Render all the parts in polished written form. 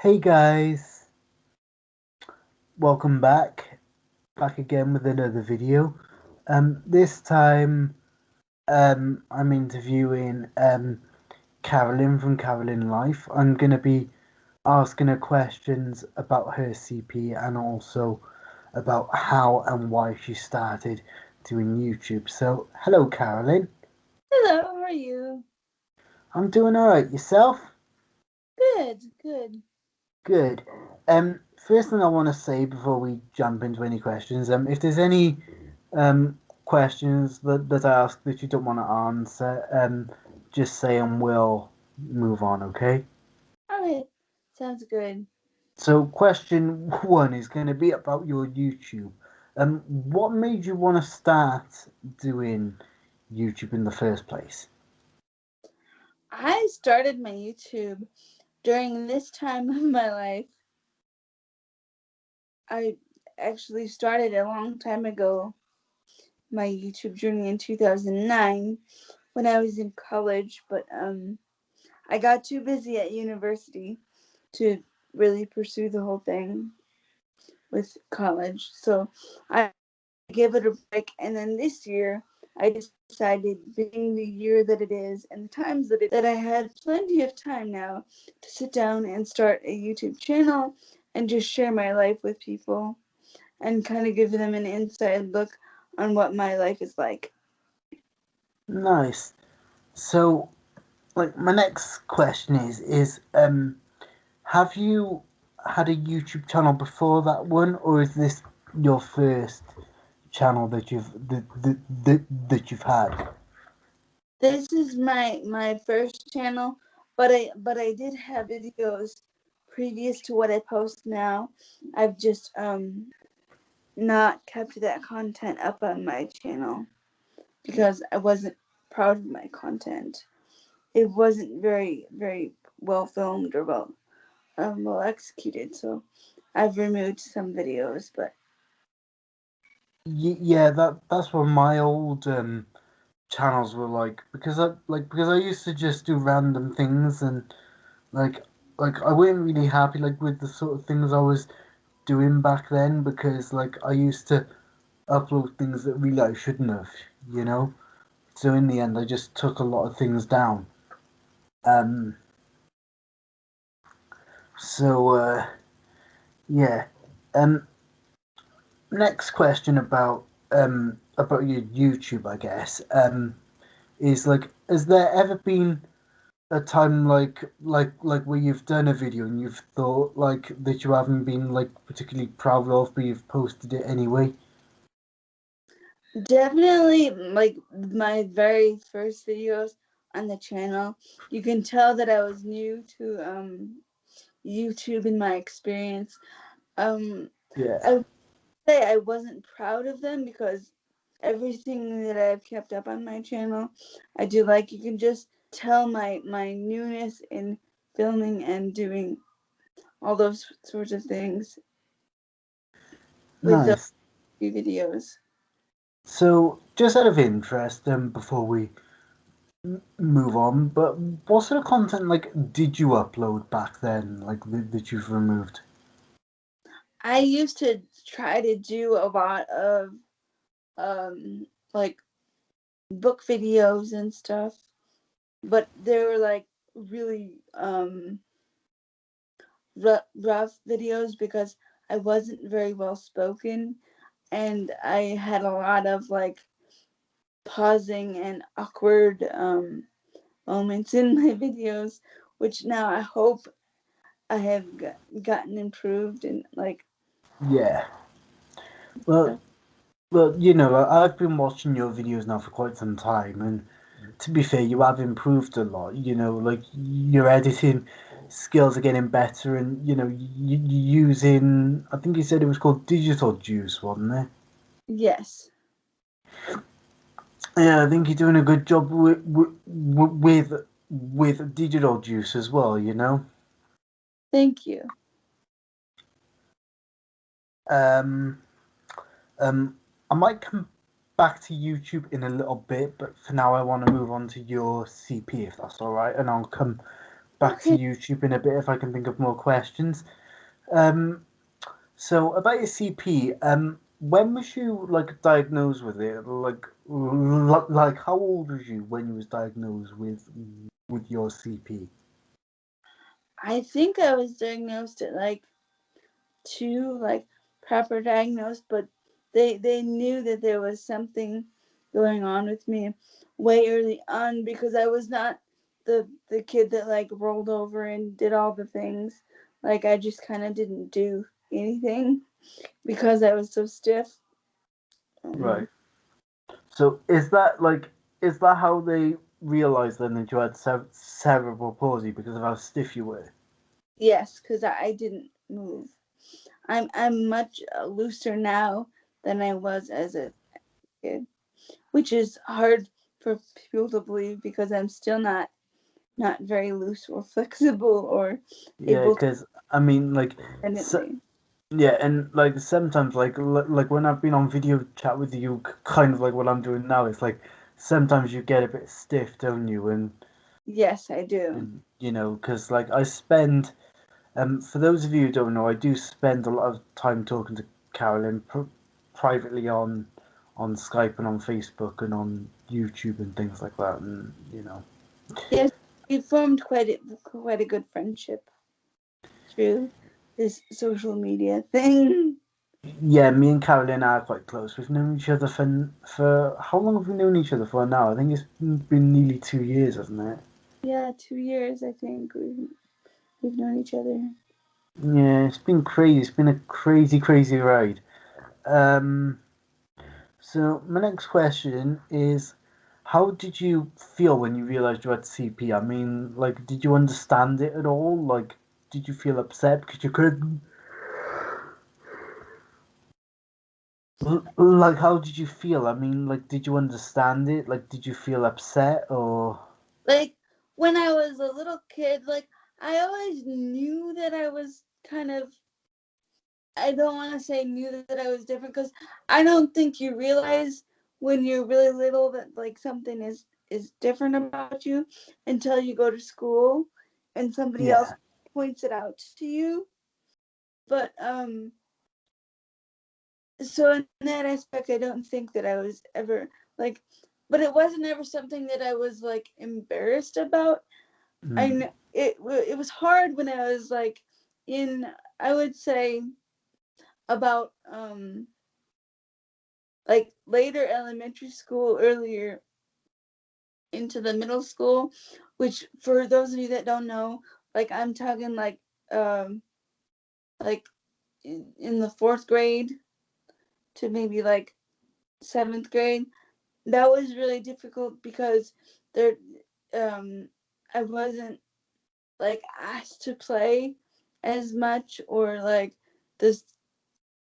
Hey guys, welcome back again with another video. This time, I'm interviewing Carolyn from Carolyn Life. I'm gonna be asking her questions about her CP and also about how and why she started doing YouTube. So, hello, Carolyn. Hello, how are you? I'm doing alright. Yourself? Good. Good. First thing I want to say before we jump into any questions, if there's any questions that I ask that you don't want to answer, just say and we'll move on, okay? Alright, sounds good. So question one is going to be about your YouTube. What made you want to start doing YouTube in the first place? I started my YouTube during this time of my life. I actually started a long time ago my YouTube journey in 2009 when I was in college, but I got too busy at university to really pursue the whole thing with college. So I gave it a break, and then this year I decided, being the year that it is and the times that I had plenty of time now to sit down and start a YouTube channel and just share my life with people and kind of give them an inside look on what my life is like. Nice. So, like, my next question have you had a YouTube channel before that one, or is this your first channel that you've had? This is my first channel, but I did have videos previous to what I post now. I've just not kept that content up on my channel because I wasn't proud of my content. It wasn't very well filmed or well executed, so I've removed some videos. But Yeah, that's what my old channels were like, because I used to just do random things, and like I wasn't really happy like with the sort of things I was doing back then, because like I used to upload things that really I shouldn't have, you know. So in the end, I just took a lot of things down. Um, so yeah. Um, Next question about your YouTube, I guess. Is like, has there ever been a time like where you've done a video and you've thought like that you haven't been like particularly proud of, but you've posted it anyway? definitely, like my very first videos on the channel, you can tell that I was new to YouTube in my experience. Um, Yeah. I would say I wasn't proud of them because everything that I've kept up on my channel, I do like. You can just tell my newness in filming and doing all those sorts of things with those Nice. few videos. So, just out of interest, before we move on, but what sort of content like did you upload back then, like that you've removed? I used to try to do a lot of like book videos and stuff, but they were like really rough videos because I wasn't very well spoken and I had a lot of like pausing and awkward moments in my videos, which now I hope I have gotten improved and like Yeah. Well, well, I've been watching your videos now for quite some time, and to be fair, you have improved a lot. Like your editing skills are getting better, and you using. I think you said it was called Digital Juice, wasn't it? yes. Yeah, I think you're doing a good job with Digital Juice as well. Thank you. Um, I might come back to YouTube in a little bit, but for now, I want to move on to your CP if that's all right, and I'll come back to Okay. YouTube in a bit if I can think of more questions. Um, so about your CP, when was you like diagnosed with it? Like how old was you when you was diagnosed with your CP? I think I was diagnosed at like 2, like proper diagnosed, but they knew that there was something going on with me way early on because I was not the kid that like rolled over and did all the things. Like I just kind of didn't do anything because I was so stiff. Right. So is that how they realized then that you had cerebral palsy because of how stiff you were? Yes, because I didn't move. I'm much looser now than I was as a kid, which is hard for people to believe because I'm still not very loose or flexible or Yeah, able to because I mean, so, independently. yeah, and like sometimes, like when I've been on video chat with you, kind of like what I'm doing now, it's like sometimes you get a bit stiff, don't you? Yes, I do. And you know, because like I spend, for those of you who don't know, I do spend a lot of time talking to Carolyn privately on Skype and on Facebook and on YouTube and things like that, and you know. Yes, we formed quite a good friendship through this social media thing. Yeah, me and Carolyn are quite close. We've known each other for how long have we known each other for now? I think it's been nearly 2 years, hasn't it? Yeah, 2 years I think we've known each other. Yeah, it's been crazy. It's been a crazy, crazy ride. Um, so my next question is, how did you feel when you realized you had CP? I mean, like, did you understand it at all? Like, did you feel upset because you couldn't? Like, how did you feel? I mean, like, did you understand it? Like, did you feel upset or? Like when I was a little kid, like I always knew that I was kind of, I don't want to say knew that I was different because I don't think you realize when you're really little that like something is different about you until you go to school and somebody else Yeah. points it out to you. But so in that aspect I don't think that I was ever like, but it wasn't ever something that I was like embarrassed about. I Mm. know it was hard when I was like in, I would say about like later elementary school, earlier into the middle school, which for those of you that don't know, like I'm talking um like in the 4th grade to maybe like 7th grade. That was really difficult because there um I wasn't like asked to play as much, or like this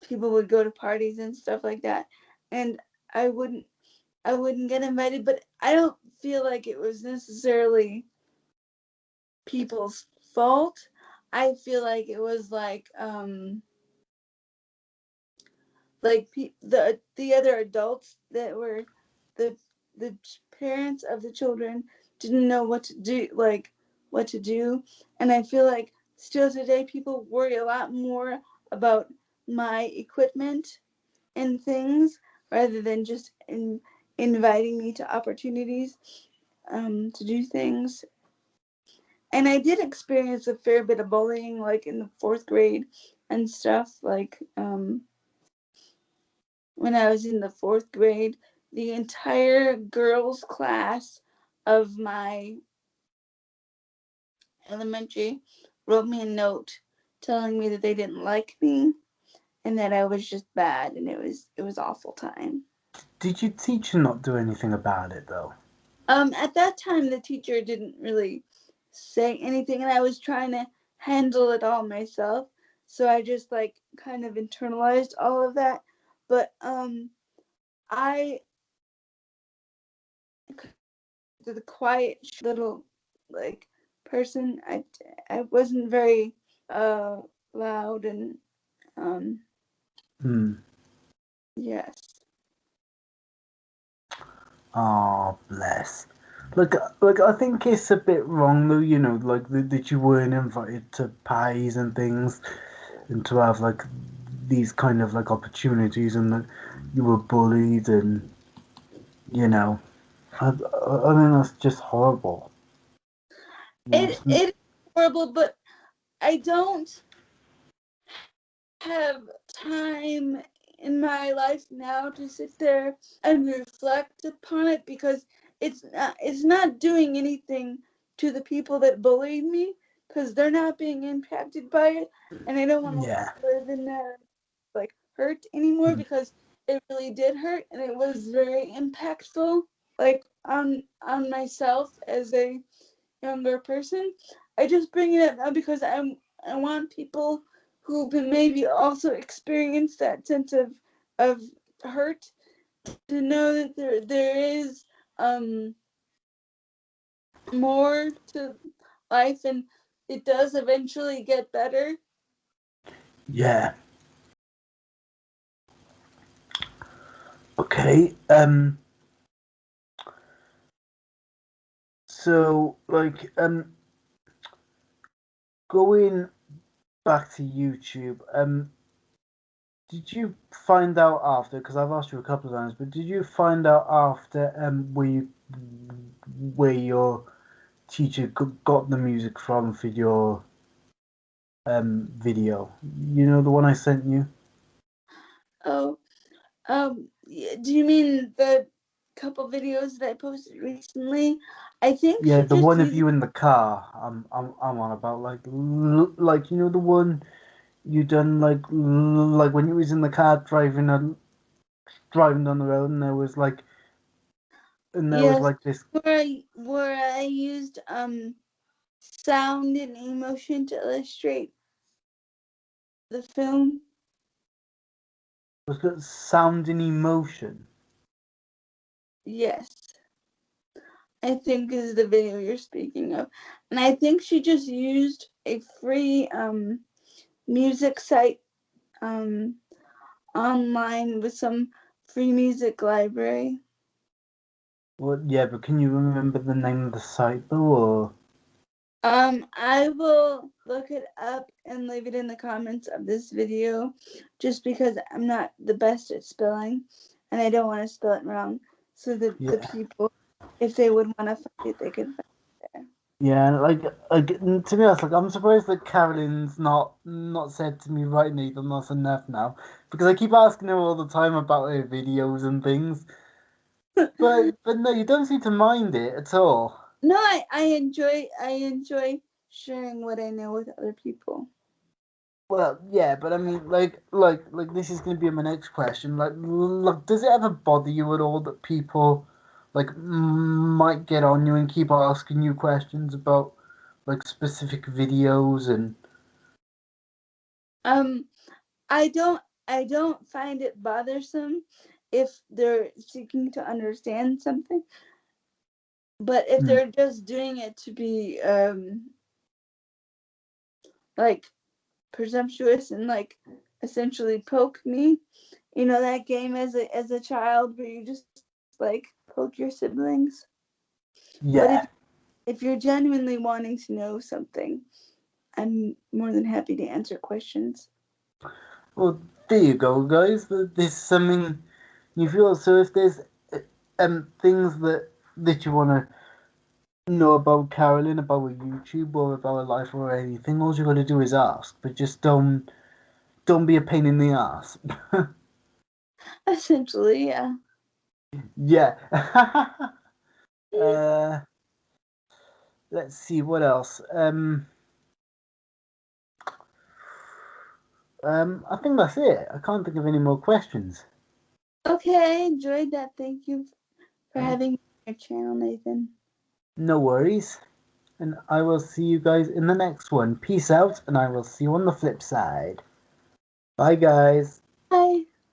people would go to parties and stuff like that, and I wouldn't I wouldn't get invited, but I don't feel like it was necessarily people's fault. I feel like it was like the other adults that were the the parents of the children didn't know what to do, like what to do. And I feel like still today people worry a lot more about my equipment and things rather than just inviting me to opportunities to do things. And I did experience a fair bit of bullying, like in the 4th grade and stuff. Like when I was in the 4th grade, the entire girls' class of my elementary wrote me a note telling me that they didn't like me and that I was just bad, and it was awful time. Did your teacher not do anything about it though? At that time, the teacher didn't really say anything, and I was trying to handle it all myself. So I just like kind of internalized all of that. But I, the quiet little like person, I wasn't very uh loud and um Hmm. yes. Oh, bless. like I think it's a bit wrong though, you know, like that you weren't invited to pies and things, and to have like these kind of like opportunities, and that you were bullied, and you know, I think that's just horrible. You know, It is horrible, but I don't have time in my life now to sit there and reflect upon it, because it's not doing anything to the people that bullied me, because they're not being impacted by it, and I don't want to yeah, live in that like hurt anymore, because it really did hurt, and it was very impactful, like on myself as a younger person. I just bring it up now because I want people who maybe also experience that sense of hurt to know that there is um more to life, and it does eventually get better. yeah. Okay. So like going back to YouTube, did you find out after? Because I've asked you a couple of times, but did you find out after where your teacher got the music from for your video? You know the one I sent you. Oh, do you mean the couple videos that I posted recently? I think Yeah, she the just one of used. you in the car. I'm on about like you know the one you done like when you was in the car driving down the road, and there was Yes, like this. where I used sound and emotion to illustrate the film. Was it sound and emotion? Yes, I think is the video you're speaking of, and I think she just used a free music site um online with some free music library. Well, yeah, but can you remember the name of the site though? Or I will look it up and leave it in the comments of this video, just because I'm not the best at spelling, and I don't want to spell it wrong, so that the yeah, people, if they would want to find it, they could find it there. yeah, like to be honest, like I'm surprised that Carolyn's not said to me right, Nathan, that's enough now, because I keep asking her all the time about her videos and things, but no, you don't seem to mind it at all. No, I enjoy sharing what I know with other people. Well, yeah, but I mean, like this is going to be my next question. Like, does it ever bother you at all that people, like, might get on you and keep asking you questions about, like, specific videos and Um, I don't find it bothersome if they're seeking to understand something, but if Hmm. they're just doing it to be like presumptuous and like essentially poke me, that game as a child where you just like poke your siblings. But if Yeah. if you're genuinely wanting to know something, I'm more than happy to answer questions. Well, there you go, guys. There's something you feel. So if there's things that you want to know about Carolyn, about her YouTube or about her life or anything, all you got to do is ask. But just don't be a pain in the ass. Essentially, yeah. Yeah. uh, let's see what else. I think that's it. I can't think of any more questions. Okay, I enjoyed that. Thank you for Uh, having me on your channel, Nathan. no worries. And I will see you guys in the next one. Peace out, and I will see you on the flip side. Bye, guys. Bye.